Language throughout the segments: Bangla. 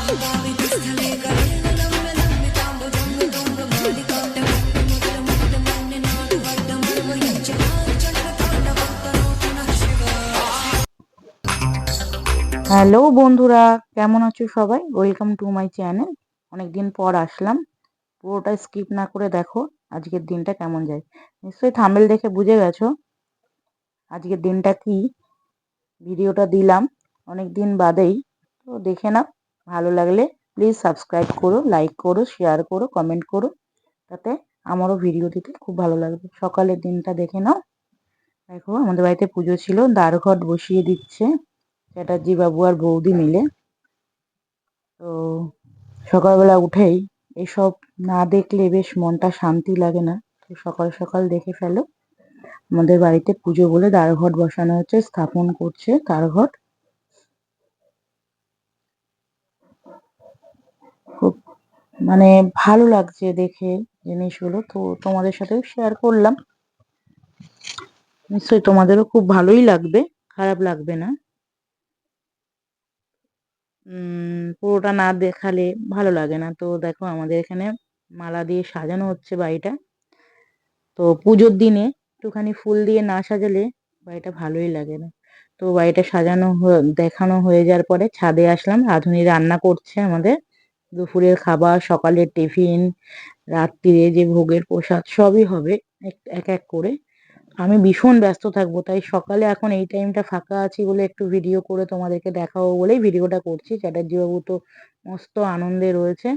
হ্যালো বন্ধুরা, কেমন আছো সবাই? Welcome to my channel. অনেকদিন পর আসলাম। পুরোটা স্কিপ না করে দেখো আজকের দিনটা কেমন যায়। নিশ্চয়ই থাম্বনেল দেখে বুঝে গেছো আজকের দিনটা কি। ভিডিওটা দিলাম অনেক দিন বাদেই, তো দেখে নাও। ভালো লাগলে প্লিজ সাবস্ক্রাইব করো, লাইক করো, শেয়ার করো, কমেন্ট করো, তাতে আমারও ভিডিও দিতে খুব ভালো লাগবে। সকালের দিনটা দেখে নাও। দেখো আমাদের বাড়িতে পুজো ছিল, দ্বারঘট বসিয়ে দিচ্ছে চ্যাটার্জি বাবু আর বৌদি মিলে। তো সকালবেলা উঠেই এসব না দেখলে বেশ মনটা শান্তি লাগে না। তো সকাল সকাল দেখে ফেলো, আমাদের বাড়িতে পুজো বলে দ্বারঘট বসানো হচ্ছে, স্থাপন করছে দ্বারঘট। খুব মানে ভালো লাগছে দেখে জিনিসগুলো, তো তোমাদের সাথেও শেয়ার করলাম। নিশ্চয়ই তোমাদেরও খুব ভালোই লাগবে, খারাপ লাগবে না। পুরোটা না দেখালে ভালো লাগে না। তো দেখো আমাদের এখানে মালা দিয়ে সাজানো হচ্ছে বাড়িটা। তো পুজোর দিনে একটুখানি ফুল দিয়ে না সাজালে বাড়িটা ভালোই লাগে না। তো বাড়িটা সাজানো দেখানো হয়ে যাওয়ার পরে ছাদে আসলাম। রাঁধুনি রান্না করছে আমাদের দুপুরের খাবার, সকালের টিফিন, রাত্রিরে যে ভোগের প্রসাদ সবই হবে এক এক করে। আমি ভীষণ ব্যস্ত থাকবো, তাই সকালে এখন এই টাইমটা ফাঁকা আছি বলে একটু ভিডিও করে তোমাদেরকে দেখাবো বলেই ভিডিওটা করছি। চ্যাটার্জি বাবু তো মস্ত আনন্দে রয়েছে।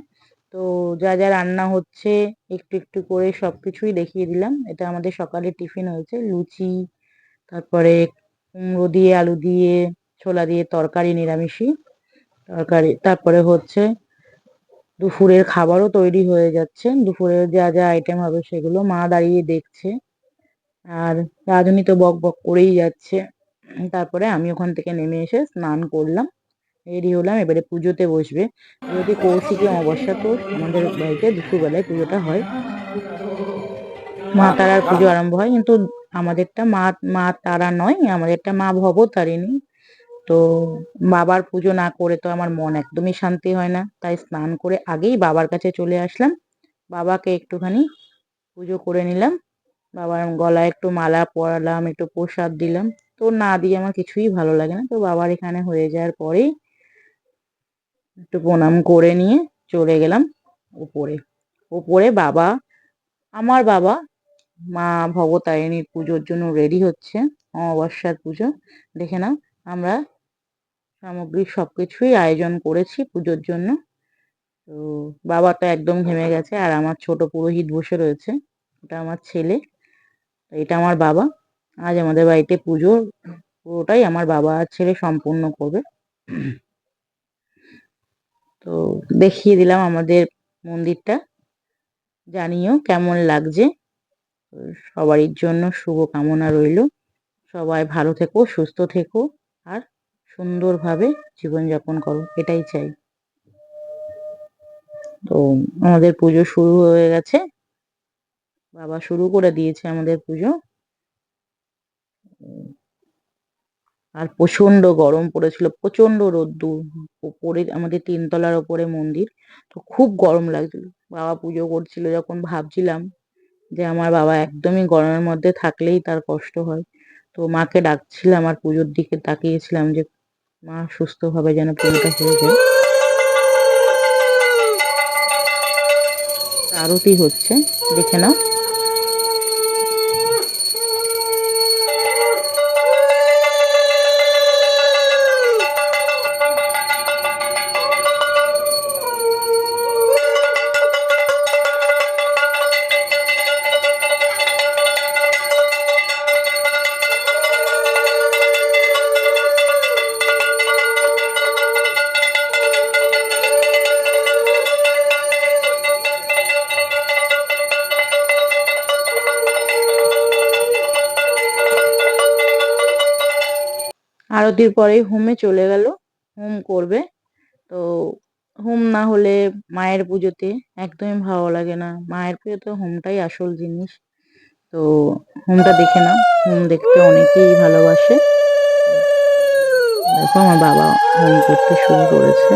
তো যা যা রান্না হচ্ছে একটু একটু করে সবকিছুই দেখিয়ে দিলাম। এটা আমাদের সকালের টিফিন হয়েছে, লুচি, তারপরে কুমড়ো দিয়ে আলু দিয়ে ছোলা দিয়ে তরকারি, নিরামিষই তরকারি। তারপরে হচ্ছে দুপুরের খাবারও তৈরি হয়ে যাচ্ছে। দুপুরে যা যা আইটেম হবে সেগুলো মা দাঁড়িয়ে দেখছে, আর রাঁধুনি তো বক বক করেই যাচ্ছে। তারপরে আমি ওখান থেকে নেমে এসে স্নান করলাম, রেডি হলাম, এবারে পুজোতে বসবে। যেহেতু কৌশিকী অমাবস্যা, তো আমাদের বাড়িতে দুপুরবেলায় পুজোটা হয়, মা তারার পুজো আরম্ভ হয়। কিন্তু আমাদেরটা মা মা তারা নয়, আমাদেরটা মা ভবতারিণী। তো বাবার পুজো না করে তো আমার মন একদমই শান্তি হয় না, তাই স্নান করে আগেই বাবার কাছে চলে আসলাম। বাবাকে একটুখানি পুজো করে নিলাম, বাবার গলায় একটু মালা পরালাম, একটু প্রসাদ দিলাম। তো না দিয়ে আমার কিছুই ভালো লাগে না। তো বাবার এখানে হয়ে যাওয়ার পরেই একটু প্রণাম করে নিয়ে চলে গেলাম উপরে। উপরে বাবা, আমার বাবা মা ভবতারিণীর পুজোর জন্য রেডি হচ্ছে, অমাবস্যার পুজো। দেখে নাও, আমরা সামগ্রিক সবকিছুই আয়োজন করেছি পুজোর জন্য। তো বাবা তো একদম ঘেমে গেছে, আর আমার ছোট পুরোহিত বসে রয়েছে, ওটা আমার ছেলে। তো এটা আমার বাবা। আজ আমাদের বাড়িতে পুজো পুরোটাই আমার বাবা আর ছেলে সম্পূর্ণ করবে। তো দেখিয়ে দিলাম আমাদের মন্দিরটা, জানিও কেমন লাগছে। তো সবারই জন্য শুভ কামনা রইল। সবাই ভালো থেকো, সুস্থ থেকো, আর সুন্দরভাবে জীবনযাপন করো, এটাই চাই। তো আমাদের পুজো শুরু হয়ে গেছে, বাবা শুরু করে দিয়েছে আমাদের পুজো। আর প্রচন্ড গরম পড়েছিল, প্রচন্ড রোদ্দুর। উপরে আমাদের তিনতলার ওপরে মন্দির, তো খুব গরম লাগছিল। বাবা পুজো করছিল যখন ভাবছিলাম যে আমার বাবা একদমই গরমের মধ্যে থাকলেই তার কষ্ট হয়। তো মাকে ডাকছিলাম আর পুজোর দিকে তাকিয়েছিলাম যে মা সুস্থভাবে যেন পুজোটা হয়ে যায়। আরতি হচ্ছে, দেখে নাও। আরতির পরেই হোমে চলে গেল, হোম করবে। তো হোম না হলে মায়ের পুজোতে একদমই ভালো লাগে না। মায়ের পুজোতে হোমটাই আসল জিনিস। তো হোমটা দেখে নাও, হোম দেখতে অনেকেই ভালোবাসে। দেখো আমার বাবা হোম করতে শুরু করেছে।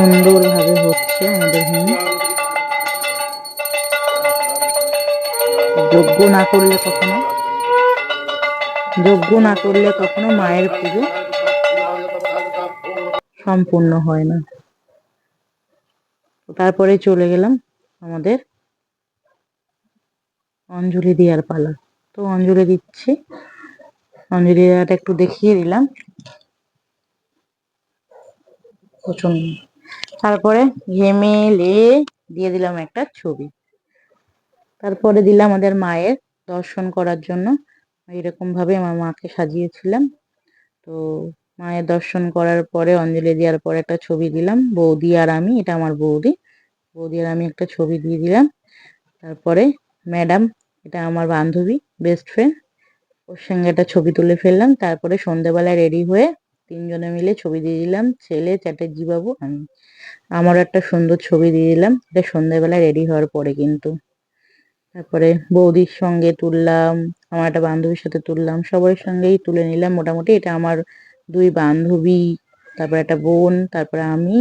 সুন্দরভাবে হচ্ছে আমাদের হোম। যজ্ঞ না করলে কখনো মায়ের পুজো সম্পূর্ণ হয় না। তারপরে চলে গেলাম আমাদের অঞ্জলি দেওয়ার পালা। তো অঞ্জলি দিচ্ছি, অঞ্জলি দেওয়াটা একটু দেখিয়ে দিলাম। প্রচন্ড। তারপরে ঘেমে লেয়ে দিয়ে দিলাম একটা ছবি। তারপরে দিলাম আমাদের মায়ের দর্শন করার জন্য। এরকম ভাবে আমার মাকে সাজিয়েছিলাম। তো মায়ের দর্শন করার পরে অঞ্জলি দেওয়ার পরে একটা ছবি দিলাম, বৌদি আর আমি, এটা আমার বৌদি আর আমি একটা ছবি দিয়ে দিলাম। তারপরে ম্যাডাম, এটা আমার বান্ধবী, বেস্ট ফ্রেন্ড, ওর সঙ্গে একটা ছবি তুলে ফেললাম। তারপরে সন্ধ্যেবেলায় রেডি হয়ে তিনজনে মিলে ছবি দিয়ে দিলাম, ছেলে, চ্যাটার্জি বাবু, আমি। আমারও একটা সুন্দর ছবি দিয়ে দিলাম, এটা সন্ধ্যেবেলায় রেডি হওয়ার পরে কিন্তু। তারপরে বৌদির সঙ্গে তুললাম, আমার একটা বান্ধবীর সাথে তুললাম, সবার সঙ্গেই তুলে নিলাম মোটামুটি। এটা আমার দুই বান্ধবী, তারপরে একটা বোন, তারপরে আমি,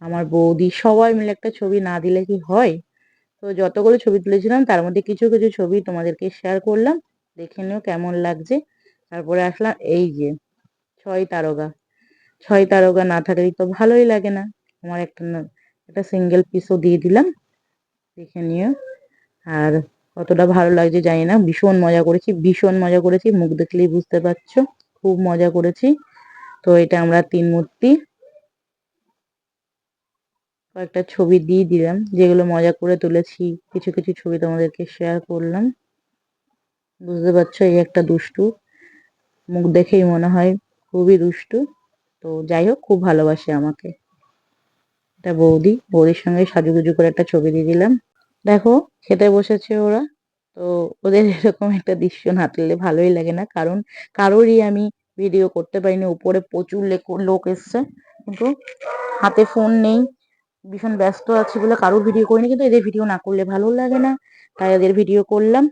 আমার বৌদি, সবাই মিলে একটা ছবি না দিলে কি হয়। তো যতগুলো ছবি তুলেছিলাম তার মধ্যে কিছু কিছু ছবি তোমাদেরকে শেয়ার করলাম, দেখে নিও কেমন লাগছে। তারপরে আসলাম এই যে 6 তারকা। 6 তারকা না থাকলেই তো ভালোই লাগে না। আমার একটা সিঙ্গেল পিসও দিয়ে দিলাম, দেখে নিও। আর কতটা ভালো লাগছে জানি না, ভীষণ মজা করেছি, মুখ দেখলেই বুঝতে পারছো, খুব মজা করেছি। তো এটা আমরা 3 মূর্তি কয়েকটা ছবি দিয়ে দিলাম, যেগুলো মজা করে তুলেছি। কিছু কিছু ছবি তোমাদেরকে শেয়ার করলাম। বুঝতে পারছো, এই একটা দুষ্টু, মুখ দেখেই মনে হয় খুবই দুষ্টু। তো যাই হোক, খুব ভালোবাসে আমাকে। এটা বৌদির সঙ্গে সাজুগুজু করে একটা ছবি দিয়ে দিলাম। দেখো, খেতে বসেছে ওরা। তো ওদের এরকম একটা দৃশ্য না তুললে ভালোই লাগে না, কারণ কারোরই আমি ভিডিও করতে পারিনি। উপরে প্রচুর লোক এসছে, কিন্তু হাতে ফোন নেই, ভীষণ ব্যস্ত আছি বলে কারোর ভিডিও করিনি। কিন্তু এদের ভিডিও না করলে ভালো লাগে না, তাই এদের ভিডিও করলাম।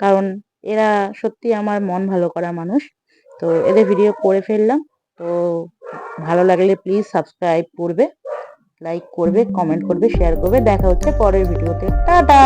কারণ এরা সত্যি আমার মন ভালো করা মানুষ। তো এদের ভিডিও করে ফেললাম। তো ভালো লাগলে প্লিজ সাবস্ক্রাইব করবে, লাইক করবে, কমেন্ট করবে, শেয়ার করবে। দেখা হচ্ছে পরের ভিডিওতে। টাটা।